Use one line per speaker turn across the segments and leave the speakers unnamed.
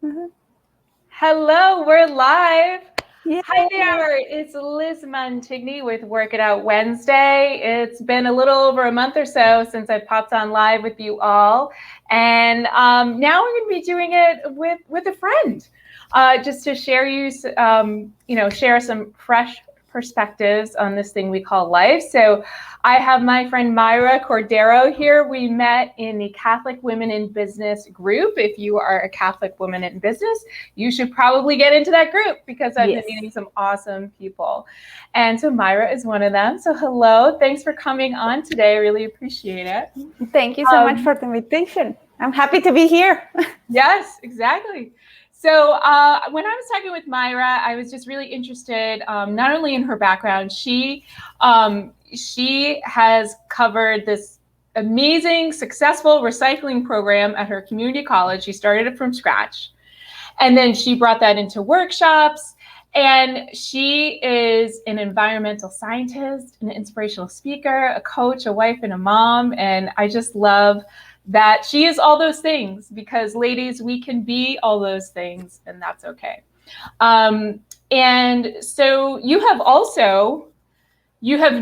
Mhm.
Hello, we're live.
Yeah.
Hi there, it's Liz Montigny with Work It Out Wednesday. It's been a little over a month or so since I popped on live with you all, and now we're going to be doing it with a friend, just to share share some fresh perspectives on this thing we call life. So I have my friend Mayra Cordero here. We met in the Catholic Women in Business group. If you are a Catholic woman in business, you should probably get into that group because I've been
Yes.
meeting some awesome people. And so Mayra is one of them. So hello, thanks for coming on today. I really appreciate it.
Thank you so much
Um,
for the invitation. I'm happy to be here.
yes, exactly. So when I was talking with Mayra, I was just really interested, not only in her background, she has covered this amazing, successful recycling program at her community college. She started it from scratch. And then she brought that into workshops. And she is an environmental scientist, an inspirational speaker, a coach, a wife, and a mom. And I just love that she is all those things because, ladies, we can be all those things, and that's okay. Um, and so you have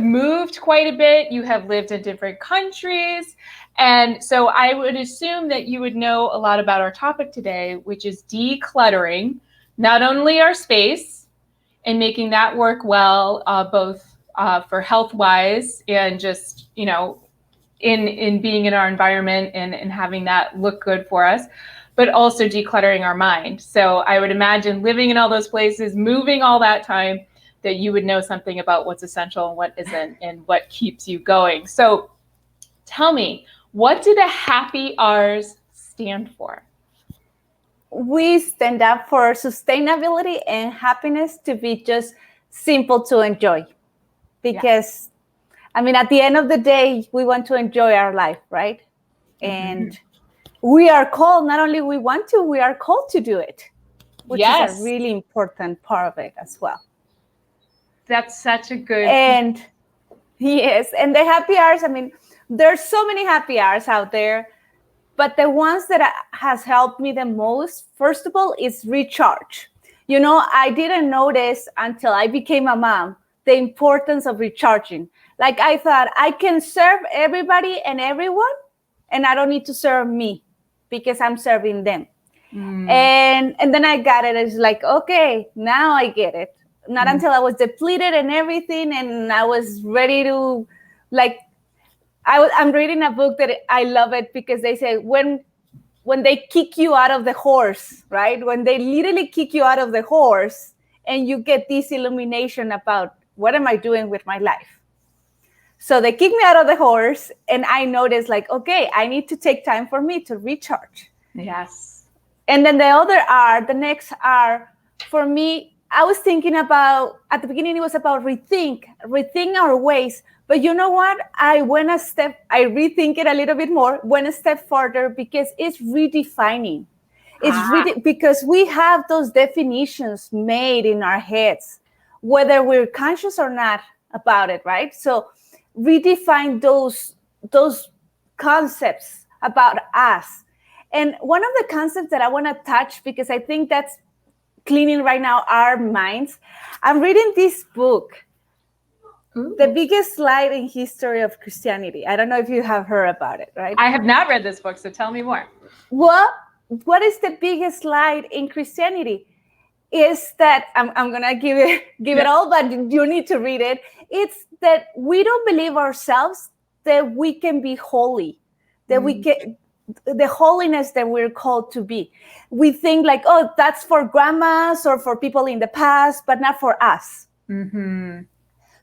moved quite a bit. You have lived in different countries. And so I would assume that you would know a lot about our topic today, which is decluttering, not only our space and making that work well, both for health wise and just, in being in our environment and having that look good for us, but also decluttering our mind. So I would imagine living in all those places, moving all that time, that you would know something about what's essential and what isn't and what keeps you going. So tell me, what do the happy R's stand for?
We stand up for sustainability and happiness to be just simple to enjoy. Because, I mean, at the end of the day, we want to enjoy our life, right? And we are called, not only we want to, we are called to do it, which is a
Yes,
really important part of it as well.
that's such a good.
And yes, and the happy hours, I mean, there's so many happy hours out there, but the ones that has helped me the most, first of all, is recharge. I didn't notice until I became a mom the importance of recharging. Like I thought I can serve everybody and everyone, and I don't need to serve me because I'm serving them. And then I got it. It's like, okay, now I get it. Not until I was depleted and everything, and I was ready to, like, I'm reading a book that I love it because they say when they kick you out of the horse, right? When they literally kick you out of the horse, and you get this illumination about what am I doing with my life. So they kick me out of the horse, and I noticed, like, okay, I need to take time for me to recharge.
Yes.
And then the next R, for me, I was thinking about, at the beginning, it was about rethink our ways. But you know what? I rethink it a little bit more, went a step further because it's redefining. Because we have those definitions made in our heads, whether we're conscious or not about it, right? So redefine those concepts about us. And one of the concepts that I want to touch, because I think that's cleaning right now our minds, I'm reading this book, The Biggest Lie in History of Christianity. I don't know if you have heard about it, right?
I have not read this book, so tell me more.
What is the biggest lie in Christianity? Is that I'm gonna give it all, but you need to read it. It's that we don't believe ourselves that we can be holy, that we can, the holiness that we're called to be. We think like, oh, that's for grandmas or for people in the past, but not for us.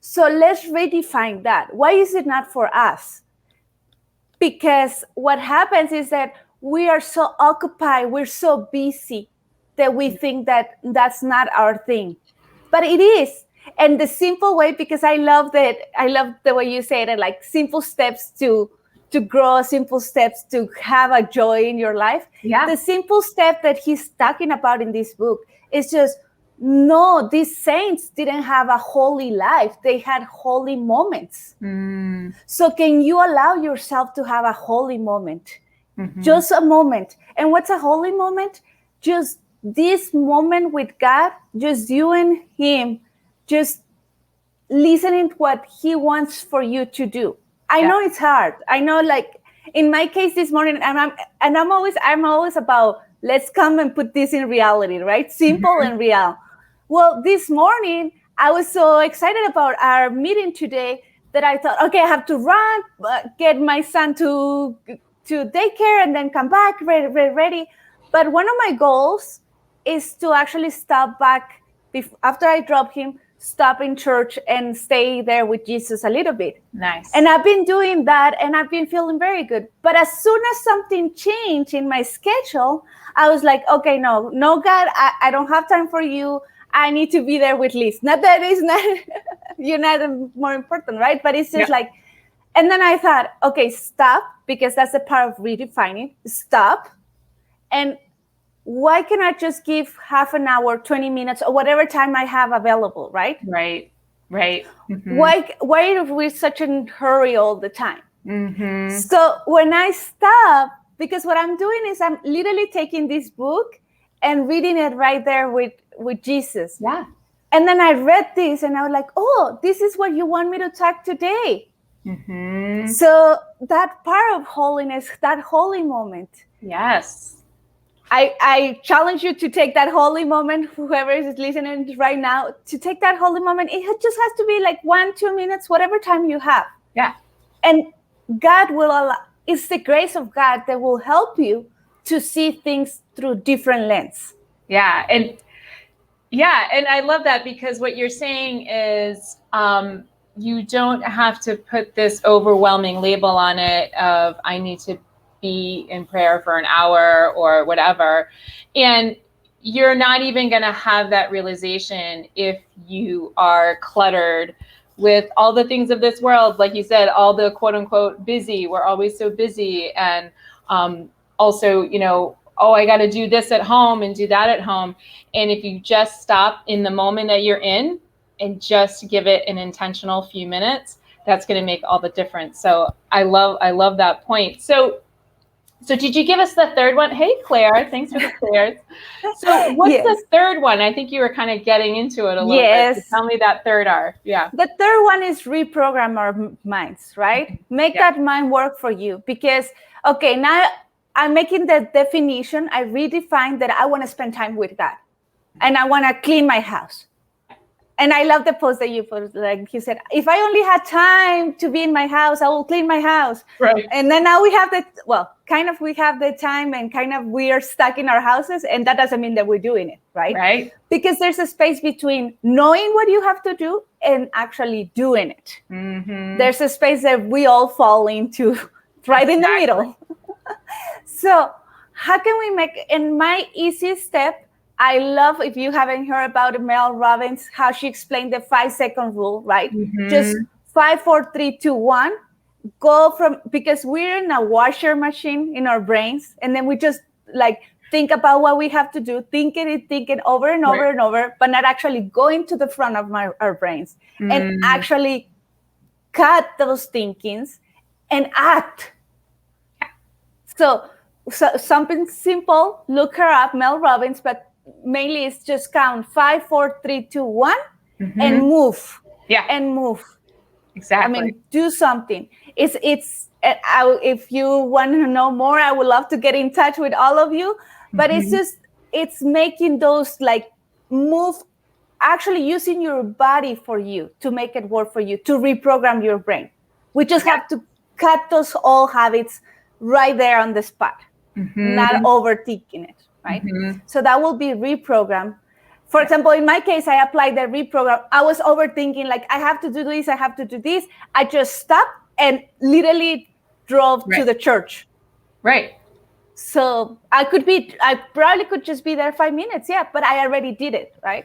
So let's redefine that. Why is it not for us? Because what happens is that we are so occupied, we're so busy that we think that that's not our thing. But it is. And the simple way, because I love the way you say it, like simple steps to grow, simple steps to have a joy in your life.
Yeah.
The simple step that he's talking about in this book is just, no, these saints didn't have a holy life. They had holy moments. So can you allow yourself to have a holy moment? Just a moment. And what's a holy moment? Just this moment with God, just you and him, just listening to what he wants for you to do. I know it's hard. I know, like in my case this morning, I'm always about, let's come and put this in reality, right? Simple and real. Well, this morning I was so excited about our meeting today that I thought, okay, I have to run, get my son to daycare, and then come back ready. But one of my goals is to actually stop back after I drop him, stop in church and stay there with Jesus a little bit.
Nice.
And I've been doing that, and I've been feeling very good. But as soon as something changed in my schedule, I was like, okay, no, God, I don't have time for you. I need to be there with Liz. Not that it's not, you're not more important, right? But it's just like, and then I thought, okay, stop, because that's the part of redefining. Stop. And why can I just give half an hour, 20 minutes, or whatever time I have available, right?
Right. Mm-hmm.
Why are we such a hurry all the time?
Mm-hmm.
So when I stop, because what I'm doing is I'm literally taking this book and reading it right there with Jesus.
Yeah.
And then I read this and I was like, oh, this is what you want me to talk today.
Mm-hmm.
So that part of holiness, that holy moment.
Yes.
I challenge you to take that holy moment, whoever is listening right now, to take that holy moment. It just has to be like 1-2 minutes, whatever time you have.
Yeah.
And God will allow, it's the grace of God that will help you to see things through different lens.
Yeah. And I love that, because what you're saying is you don't have to put this overwhelming label on it of I need to be in prayer for an hour or whatever. And you're not even going to have that realization if you are cluttered with all the things of this world. Like you said, all the quote unquote busy. We're always so busy. And also, oh, I got to do this at home and do that at home. And if you just stop in the moment that you're in and just give it an intentional few minutes, that's going to make all the difference. So I love that point. So did you give us the third one? Hey, Claire, thanks for the Claires. So what's the third one? I think you were kind of getting into it a little bit. So tell me that third R. Yeah.
The third one is reprogram our minds, right? Make that mind work for you. Because, okay, now I'm making the definition. I redefine that I want to spend time with God. And I want to clean my house. And I love the post that you put, like you said, if I only had time to be in my house, I will clean my house.
Right.
And then now we have we have the time, and kind of we are stuck in our houses, and that doesn't mean that we're doing it, right?
Right.
Because there's a space between knowing what you have to do and actually doing it.
Mm-hmm.
There's a space that we all fall into right in the middle. So how can we make, in my easy step, I love, if you haven't heard about Mel Robbins, how she explained the 5-second rule, right?
Mm-hmm.
Just 5, 4, 3, 2, 1. Go from, because we're in a washer machine in our brains, and then we just like think about what we have to do, thinking over and over and over, but not actually going to the front of our brains and actually cut those thinkings and act. So something simple, look her up, Mel Robbins, but mainly it's just count 5, 4, 3, 2, 1, and move.
Yeah.
And move.
Exactly.
I mean, do something. If you want to know more, I would love to get in touch with all of you. But it's making those like move, actually using your body for you to make it work for you, to reprogram your brain. We just have to cut those old habits right there on the spot, not overthinking it, right? So that will be reprogram. For example, in my case, I applied the reprogram. I was overthinking, like, I have to do this, I have to do this. I just stopped and literally drove to the church.
Right.
So I probably could just be there 5 minutes, but I already did it, right?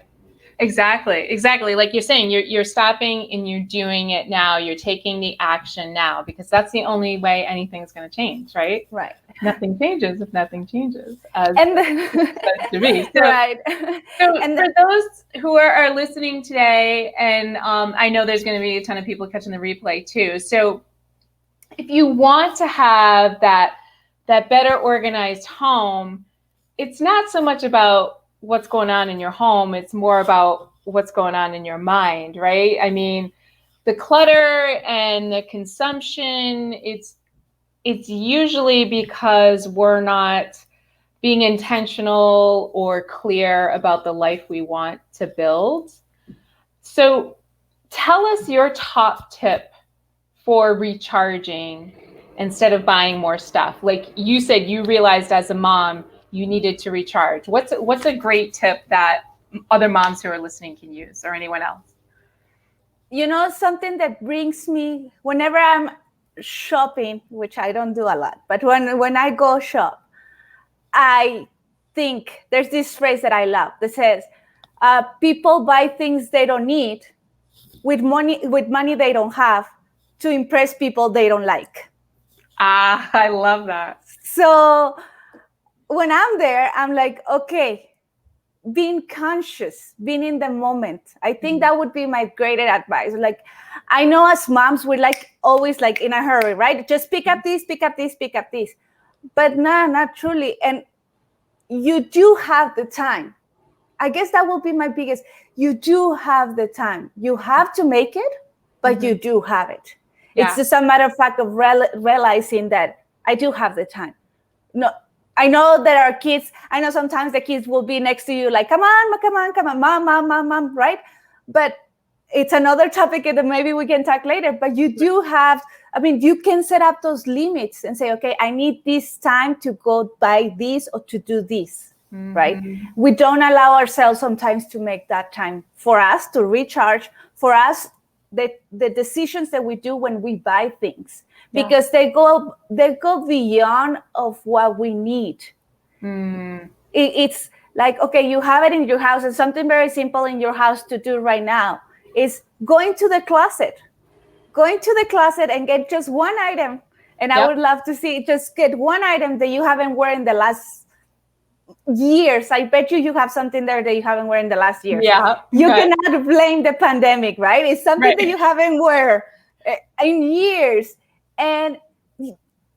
Exactly. Like you're saying, you're stopping and you're doing it now. You're taking the action now, because that's the only way anything's going to change, right?
Right.
Nothing changes if nothing changes, as
and
it's to be. So,
right.
So and for those who are listening today, and I know there's going to be a ton of people catching the replay too. So if you want to have that better organized home, it's not so much about what's going on in your home. It's more about what's going on in your mind, right? I mean, the clutter and the consumption, it's usually because we're not being intentional or clear about the life we want to build. So tell us your top tip for recharging instead of buying more stuff. Like you said, you realized as a mom you needed to recharge. What's a great tip that other moms who are listening can use, or anyone else?
You know, something that brings me whenever I'm shopping, which I don't do a lot, but when I go shop, I think there's this phrase that I love that says, people buy things they don't need with money they don't have to impress people they don't like.
Ah, I love that.
So when I'm there, I'm like, okay, being conscious, being in the moment. I think that would be my greatest advice. Like, I know as moms, we're like always like in a hurry, right? Just pick up this, pick up this, pick up this. But no, not truly. And you do have the time. I guess that will be my biggest. You do have the time. You have to make it, but you do have it.
Yeah.
It's just a matter of fact of realizing that I do have the time. No, I know there are kids. I know sometimes the kids will be next to you like, come on, mom, right? But it's another topic that maybe we can talk later. But you do have, I mean, you can set up those limits and say, okay, I need this time to go buy this or to do this. Right? We don't allow ourselves sometimes to make that time for us to recharge, for us, the decisions that we do when we buy things, because they go beyond of what we need. It's like, okay, you have it in your house, and something very simple in your house to do right now is going to the closet and get just one item. And I would love to see, just get one item that you haven't worn in the last years. I bet you have something there that you haven't worn in the last year.
Yeah.
You cannot blame the pandemic, right? It's something that you haven't worn in years. And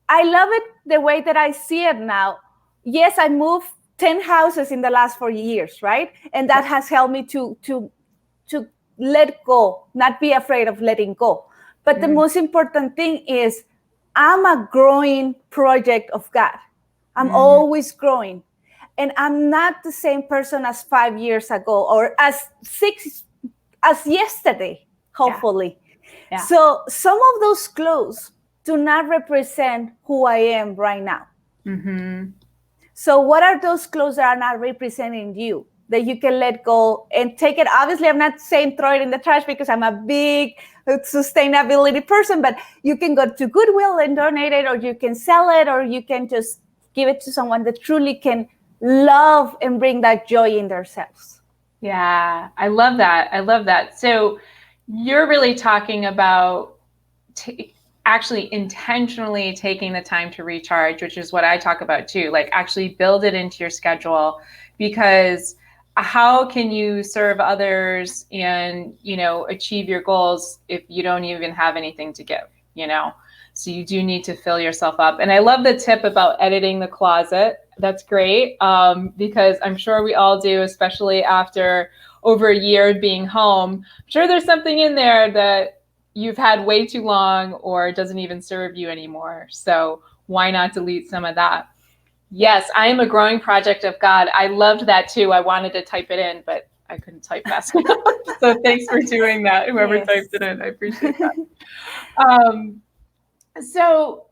I love it the way that I see it now. Yes, I moved 10 houses in the last 4 years, right? And that has helped me to let go, not be afraid of letting go. But the most important thing is I'm a growing project of God. I'm always growing. And I'm not the same person as 5 years ago or as yesterday, hopefully. Yeah. So some of those clothes do not represent who I am right now. So what are those clothes that are not representing you that you can let go and take it? Obviously, I'm not saying throw it in the trash because I'm a big sustainability person, but you can go to Goodwill and donate it, or you can sell it, or you can just give it to someone that truly can love and bring that joy in themselves.
Yeah, I love that. So you're really talking about actually intentionally taking the time to recharge, which is what I talk about too. Like actually build it into your schedule, because how can you serve others and, achieve your goals if you don't even have anything to give, So you do need to fill yourself up. And I love the tip about editing the closet. That's great, because I'm sure we all do, especially after over a year of being home. I'm sure there's something in there that you've had way too long or doesn't even serve you anymore. So why not delete some of that? Yes, I am a growing project of God. I loved that too. I wanted to type it in, but I couldn't type fast enough. So thanks for doing that, whoever typed it in. I appreciate that. So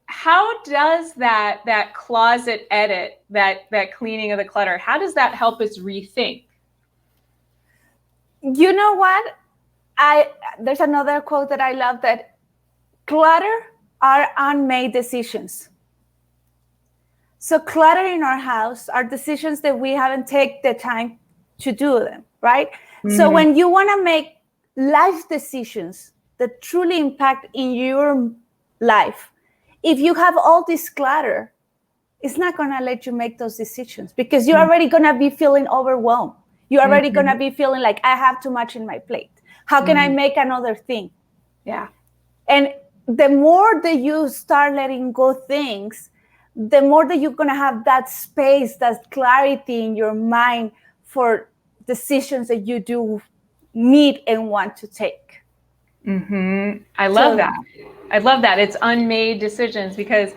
how does that closet edit, that cleaning of the clutter, how does that help us rethink?
You know what? There's another quote that I love, that clutter are unmade decisions. So clutter in our house are decisions that we haven't taken the time to do them, right? So when you want to make life decisions that truly impact in your life, if you have all this clutter, it's not going to let you make those decisions, because you're already going to be feeling overwhelmed. You're already going to be feeling like, I have too much in my plate. How can I make another thing?
Yeah.
And the more that you start letting go things, the more that you're going to have that space, that clarity in your mind for decisions that you do need and want to take.
I love that. I love that. It's unmade decisions, because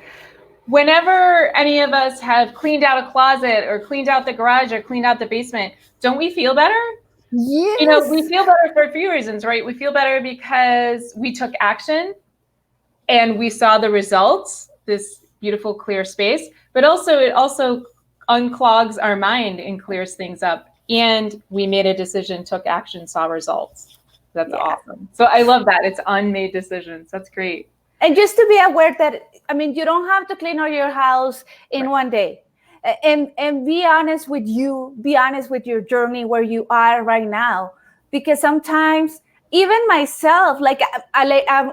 whenever any of us have cleaned out a closet or cleaned out the garage or cleaned out the basement, don't we feel better?
Yes.
You know, we feel better for a few reasons, right? We feel better because we took action and we saw the results, this beautiful clear space, but also it also unclogs our mind and clears things up. And we made a decision, took action, saw results. That's awesome. So I love that. It's unmade decisions. That's great.
And just to be aware that, I mean, you don't have to clean out your house in one day. And be honest with you, be honest with your journey where you are right now. Because sometimes, even myself, like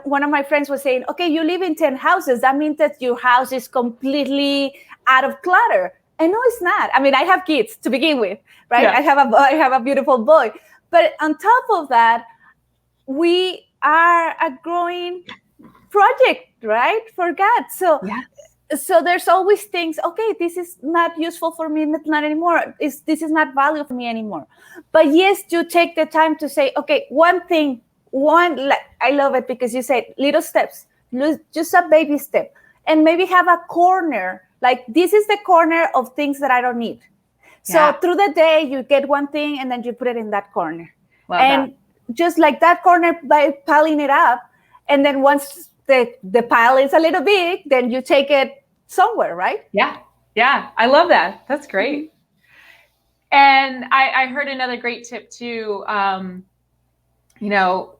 one of my friends was saying, okay, you live in 10 houses. That means that your house is completely out of clutter. And no, it's not. I mean, I have kids to begin with, right? Yeah. I have a beautiful boy. But on top of that, we are a growing project, right? For God. So, so there's always things, okay, this is not useful for me, not anymore. This is not valuable for me anymore. But yes, you take the time to say, okay, I love it because you said little steps, just a baby step, and maybe have a corner, like this is the corner of things that I don't need. So through the day, you get one thing and then you put it in that corner. Love and that. Just like that corner, by piling it up, and then once the pile is a little big, then you take it somewhere, right?
Yeah, I love that. That's great. And I heard another great tip too. You know,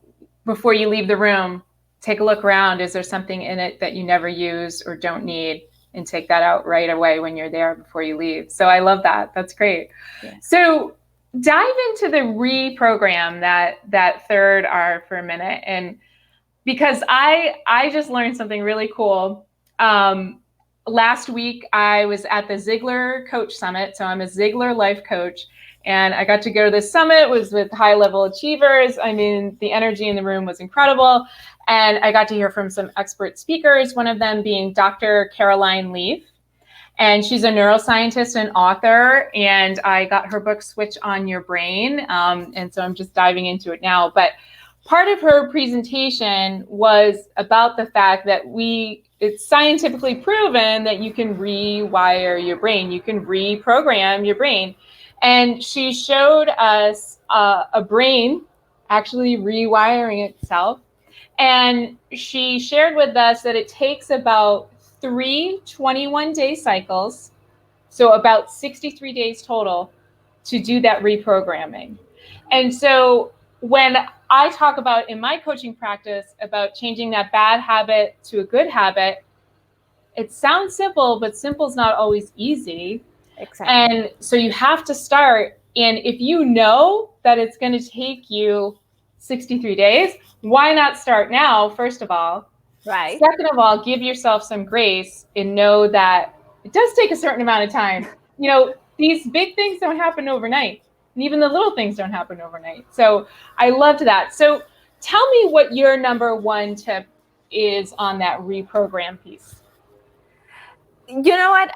before you leave the room, take a look around. Is there something in it that you never use or don't need? And take that out right away when you're there before you leave. So I love that. That's great. Yeah. So dive into the reprogram, that third R for a minute. And because I just learned something really cool. Last week, I was at the Ziegler Coach Summit. So I'm a Ziegler life coach. And I got to go to this summit. It was with high-level achievers. I mean, the energy in the room was incredible. And I got to hear from some expert speakers, one of them being Dr. Caroline Leaf. And she's a neuroscientist and author. And I got her book, Switch on Your Brain. And so I'm just diving into it now. But part of her presentation was about the fact that it's scientifically proven that you can rewire your brain. You can reprogram your brain. And she showed us a brain actually rewiring itself. And she shared with us that it takes about 3 21-day cycles, so about 63 days total, to do that reprogramming. And so when I talk about in my coaching practice about changing that bad habit to a good habit, it sounds simple, but simple is not always easy. Exactly. And so you have to start. And if you know that it's going to take you 63 days, why not start now, first of all?
Right.
Second of all, give yourself some grace and know that it does take a certain amount of time. You know, these big things don't happen overnight. And even the little things don't happen overnight. So I loved that. So tell me what your number one tip is on that reprogram piece.
You know what?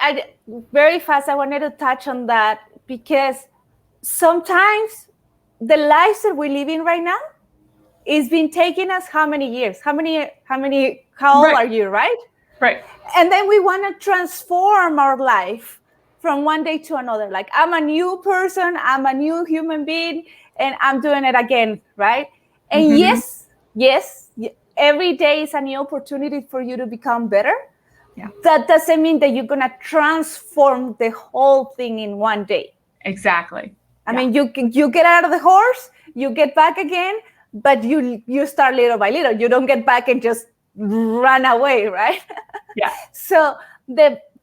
Very fast, I wanted to touch on that because sometimes the lives that we live in right now is been taking us how many years? How old are you, right?
Right.
And then we want to transform our life from one day to another. Like, I'm a new person, I'm a new human being, and I'm doing it again, right? And yes, every day is a new opportunity for you to become better. Yeah. That doesn't mean that you're going to transform the whole thing in one day.
Exactly.
I mean, you get out of the horse, you get back again, but you start little by little. You don't get back and just run away, right?
Yeah.
So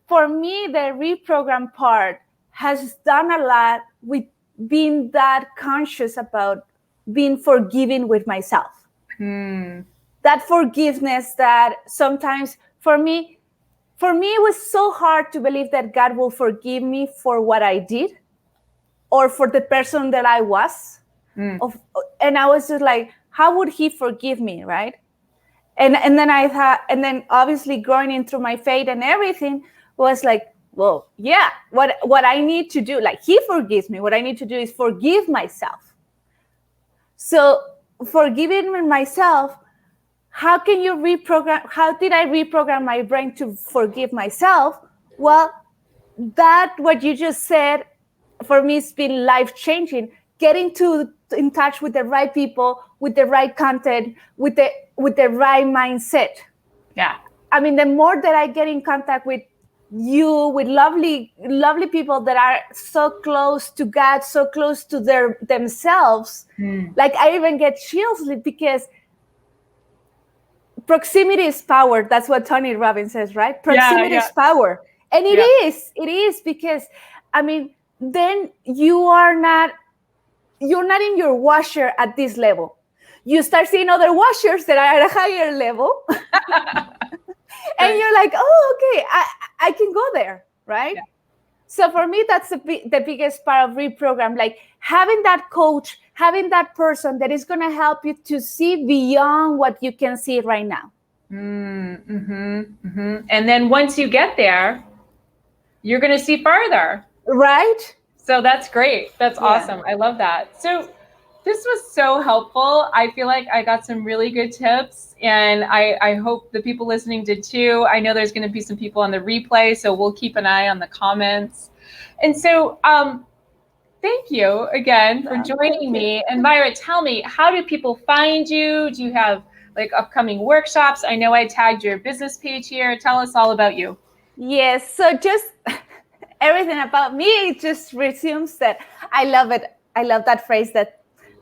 for me, the reprogram part has done a lot with being that conscious about being forgiving with myself. That forgiveness that sometimes for me, it was so hard to believe that God will forgive me for what I did or for the person that I was. And I was just like, how would he forgive me, right? And then obviously growing into my faith and everything was like, well, yeah, what I need to do, like he forgives me, what I need to do is forgive myself. So forgiving myself, how can you reprogram? How did I reprogram my brain to forgive myself? Well, that what you just said for me has been life changing. Getting in touch with the right people, with the right content, with the right mindset.
Yeah.
I mean, the more that I get in contact with you, with lovely people that are so close to God, so close to themselves, like I even get chills because proximity is power. That's what Tony Robbins says, right? Proximity is power. And it is because, I mean, then you're not in your washer at this level. You start seeing other washers that are at a higher level. And you're like, oh, okay, I can go there, right? Yeah. So for me, that's the biggest part of reprogram, like having that coach, having that person that is going to help you to see beyond what you can see right now.
And then once you get there, you're going to see further.
Right?
So that's great. That's awesome. I love that. So this was so helpful. I feel like I got some really good tips, and I hope the people listening did too. I know there's going to be some people on the replay, so we'll keep an eye on the comments. And so thank you again for joining me. And Mayra, tell me, how do people find you? Do you have like upcoming workshops? I know I tagged your business page here. Tell us all about you.
Yes. So just everything about me just resumes that I love it. I love that phrase that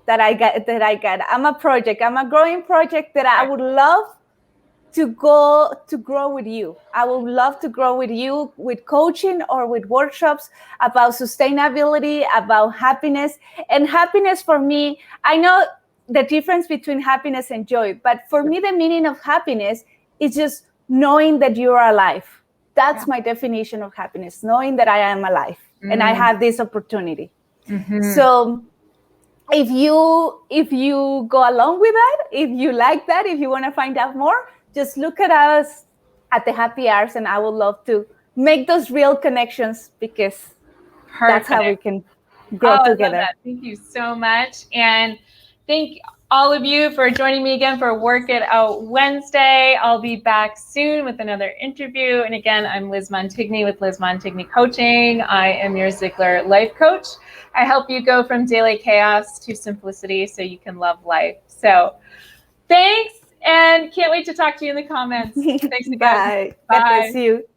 I got. I'm a project. I'm a growing project that I would love to grow with you. I would love to grow with you with coaching or with workshops about sustainability, about happiness. And happiness for me, I know the difference between happiness and joy, but for me, the meaning of happiness is just knowing that you are alive. That's my definition of happiness, knowing that I am alive and I have this opportunity. So if you go along with that, if you like that, if you want to find out more, just look at us at the HappyRs, and I would love to make those real connections because that's how we can grow together.
I love that. Thank you so much. And thank all of you for joining me again for Work It Out Wednesday. I'll be back soon with another interview. And again, I'm Liz Montigny with Liz Montigny Coaching. I am your Ziegler life coach. I help you go from daily chaos to simplicity so you can love life. So thanks, and can't wait to talk to you in the comments. Thanks again.
Bye. God bless you.